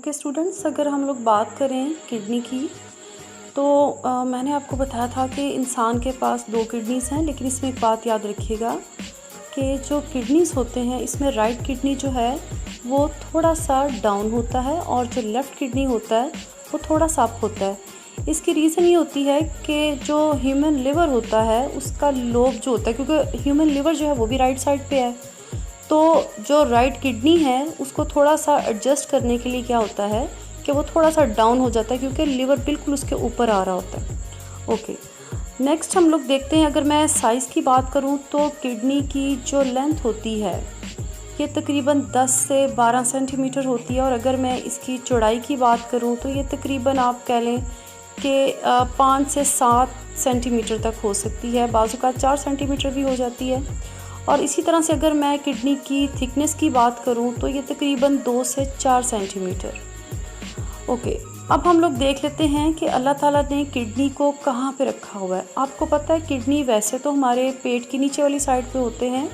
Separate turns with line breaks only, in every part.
Okay students, अगर हम लोग बात करें किडनी की तो मैंने आपको बताया था कि इंसान के पास 2 किडनीज़ हैं, लेकिन इसमें एक बात याद रखिएगा कि जो किडनीज़ होते हैं इसमें राइट किडनी जो है वो थोड़ा सा डाउन होता है और जो लेफ़्ट किडनी होता है वो थोड़ा सा अप होता है। इसकी रीज़न ये होती है कि जो ह्यूमन लिवर होता है उसका लोब जो होता है, क्योंकि ह्यूमन लिवर जो है वो भी राइट साइड पे है, तो जो राइट किडनी है उसको थोड़ा सा एडजस्ट करने के लिए क्या होता है कि वो थोड़ा सा डाउन हो जाता है, क्योंकि लिवर बिल्कुल उसके ऊपर आ रहा होता है। ओके, नेक्स्ट हम लोग देखते हैं, अगर मैं साइज़ की बात करूं तो किडनी की जो लेंथ होती है ये तकरीबन 10 से 12 सेंटीमीटर होती है, और अगर मैं इसकी चौड़ाई की बात करूं तो ये तकरीबन आप कह लें कि 5 से 7 सेंटीमीटर तक हो सकती है, बाज़ू का 4 सेंटीमीटर भी हो जाती है। और इसी तरह से अगर मैं किडनी की थिकनेस की बात करूं तो ये तकरीबन 2 से 4 सेंटीमीटर। ओके, अब हम लोग देख लेते हैं कि अल्लाह ताला ने किडनी को कहाँ पे रखा हुआ है। आपको पता है किडनी वैसे तो हमारे पेट की नीचे वाली साइड पे होते हैं,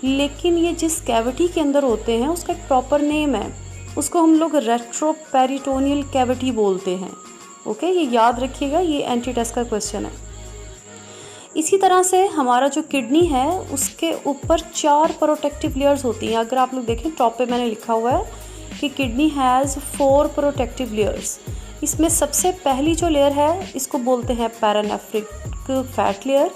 लेकिन ये जिस कैविटी के अंदर होते हैं उसका एक प्रॉपर नेम है, उसको हम लोग रेट्रोपेरिटोनियल कैविटी बोलते हैं। ओके, ये याद रखिएगा, ये एंटी टेस्ट का क्वेश्चन है। इसी तरह से हमारा जो किडनी है उसके ऊपर 4 प्रोटेक्टिव लेयर्स होती हैं। अगर आप लोग देखें टॉप पे मैंने लिखा हुआ है कि किडनी हैज़ 4 प्रोटेक्टिव लेयर्स। इसमें सबसे पहली जो लेयर है इसको बोलते हैं पैरानेफ्रिक फैट लेयर,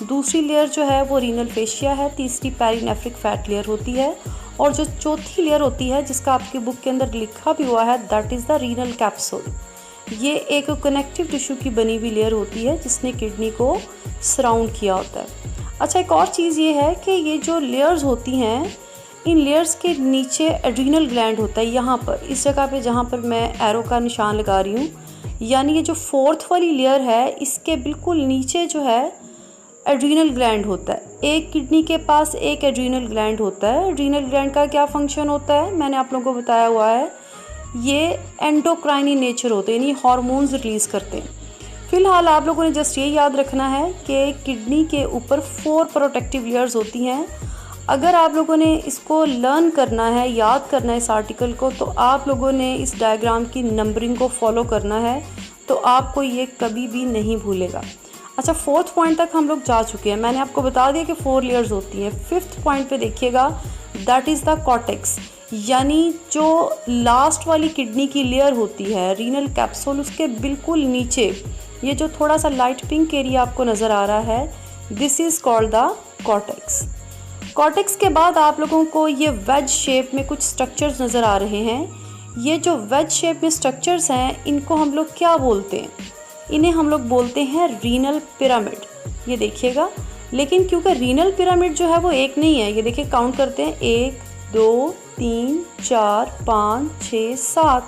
दूसरी लेयर जो है वो रीनल फेशिया है, तीसरी पेरिनेफ्रिक फैट लेयर होती है, और जो चौथी लेयर होती है जिसका आपकी बुक के अंदर लिखा भी हुआ है that is the renal capsule. ये एक कनेक्टिव टिश्यू की बनी हुई लेयर होती है जिसने किडनी को सराउंड किया होता है। अच्छा, एक और चीज़ ये है कि ये जो लेयर्स होती हैं इन लेयर्स के नीचे एड्रीनल ग्लैंड होता है, यहाँ पर इस जगह पे जहाँ पर मैं एरो का निशान लगा रही हूँ, यानी ये जो 4th वाली लेयर है इसके बिल्कुल नीचे जो है एड्रीनल ग्लैंड होता है। एक किडनी के पास एक एड्रीनल ग्लैंड होता है। एड्रीनल ग्लैंड का क्या फंक्शन होता है मैंने आप लोगों को बताया हुआ है, ये एंडोक्राइन इन नेचर होते हैं, यानी हार्मोन्स रिलीज़ करते हैं। फिलहाल आप लोगों ने जस्ट ये याद रखना है कि किडनी के ऊपर 4 प्रोटेक्टिव लेयर्स होती हैं। अगर आप लोगों ने इसको लर्न करना है, याद करना है इस आर्टिकल को, तो आप लोगों ने इस डायग्राम की नंबरिंग को फॉलो करना है, तो आपको ये कभी भी नहीं भूलेगा। अच्छा, 4th पॉइंट तक हम लोग जा चुके हैं, मैंने आपको बता दिया कि 4 लेयर्स होती हैं। 5th पॉइंट पे देखिएगा, दैट इज़ द कॉर्टेक्स, यानी जो लास्ट वाली किडनी की लेयर होती है रीनल कैप्सूल, उसके बिल्कुल नीचे ये जो थोड़ा सा लाइट पिंक एरिया आपको नज़र आ रहा है, this is called the cortex. Cortex के बाद आप लोगों को ये वेज शेप में कुछ स्ट्रक्चर्स नज़र आ रहे हैं। ये जो वेज शेप में स्ट्रक्चर्स हैं इनको हम लोग क्या बोलते हैं, इन्हें हम लोग बोलते हैं रीनल पिरामिड। ये देखिएगा, लेकिन क्योंकि रीनल पिरामिड जो है वो एक नहीं है, ये देखिए काउंट करते हैं 1 2 3 4 5 6 7,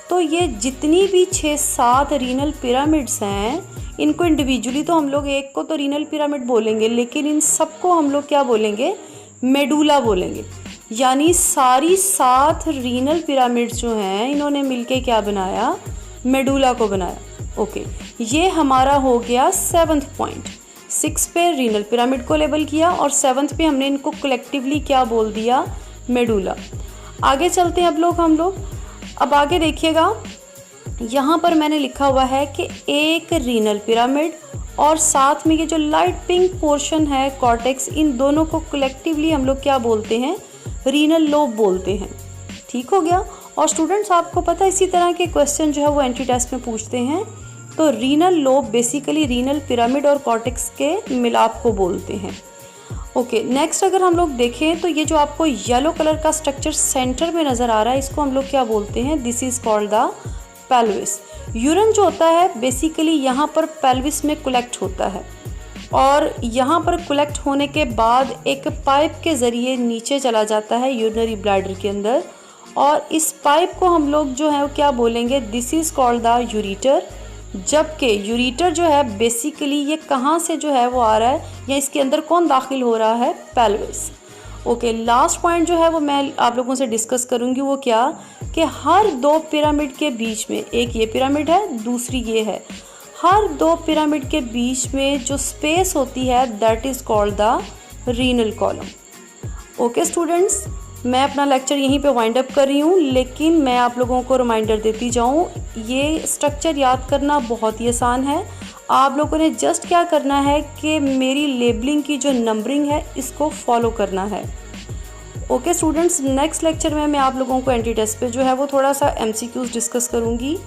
तो ये जितनी भी 6-7 रीनल पिरामिड्स हैं इनको इंडिविजुअली तो हम लोग एक को तो रीनल पिरामिड बोलेंगे, लेकिन इन सबको हम लोग क्या बोलेंगे, मेडुला बोलेंगे। यानी सारी 7 रीनल पिरामिड्स जो हैं इन्होंने मिलके क्या बनाया, मेडुला को बनाया। ओके, ये हमारा हो गया 7th पॉइंट। 6 पे रीनल पिरामिड को लेबल किया और 7th पे हमने इनको कलेक्टिवली क्या बोल दिया, मेडुला। आगे चलते हैं हम लोग अब आगे देखिएगा, यहाँ पर मैंने लिखा हुआ है कि एक रीनल पिरामिड और साथ में ये जो लाइट पिंक पोर्शन है कॉर्टेक्स, इन दोनों को कलेक्टिवली हम लोग क्या बोलते हैं, रीनल लोब बोलते हैं। ठीक हो गया। और स्टूडेंट्स आपको पता है इसी तरह के क्वेश्चन जो है वो एंट्री टेस्ट में पूछते हैं, तो renal lobe basically renal pyramid और कॉर्टेक्स के मिलाप को बोलते हैं। ओके, नेक्स्ट अगर हम लोग देखें तो ये जो आपको येलो कलर का स्ट्रक्चर सेंटर में नज़र आ रहा है इसको हम लोग क्या बोलते हैं, this is called the pelvis. Urine जो होता है बेसिकली यहाँ पर पेल्विस में कलेक्ट होता है, और यहाँ पर कलेक्ट होने के बाद एक पाइप के ज़रिए नीचे चला जाता है यूरिनरी ब्लैडर के अंदर, और इस पाइप को हम लोग जो है वो क्या बोलेंगे, this is called the ureter. जबकि यूरिटर जो है बेसिकली ये कहाँ से जो है वो आ रहा है, या इसके अंदर कौन दाखिल हो रहा है, पेल्विस। ओके, लास्ट पॉइंट जो है वो मैं आप लोगों से डिस्कस करूँगी, वो क्या कि हर 2 पिरामिड के बीच में, एक ये पिरामिड है दूसरी ये है, हर 2 पिरामिड के बीच में जो स्पेस होती है that is called the renal column. Okay students, मैं अपना लेक्चर यहीं पे वाइंड अप कर रही हूँ, लेकिन मैं आप लोगों को रिमाइंडर देती जाऊँ, ये स्ट्रक्चर याद करना बहुत ही आसान है। आप लोगों ने जस्ट क्या करना है कि मेरी लेबलिंग की जो नंबरिंग है इसको फॉलो करना है। ओके स्टूडेंट्स, नेक्स्ट लेक्चर में मैं आप लोगों को एंटी टेस्ट पे जो है वो थोड़ा सा MCQs डिस्कस करूँगी।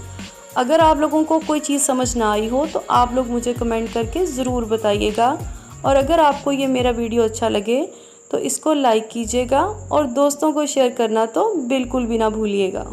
अगर आप लोगों को कोई चीज़ समझ ना आई हो तो आप लोग मुझे कमेंट करके ज़रूर बताइएगा, और अगर आपको ये मेरा वीडियो अच्छा लगे तो इसको लाइक कीजिएगा और दोस्तों को शेयर करना तो बिल्कुल भी ना भूलिएगा।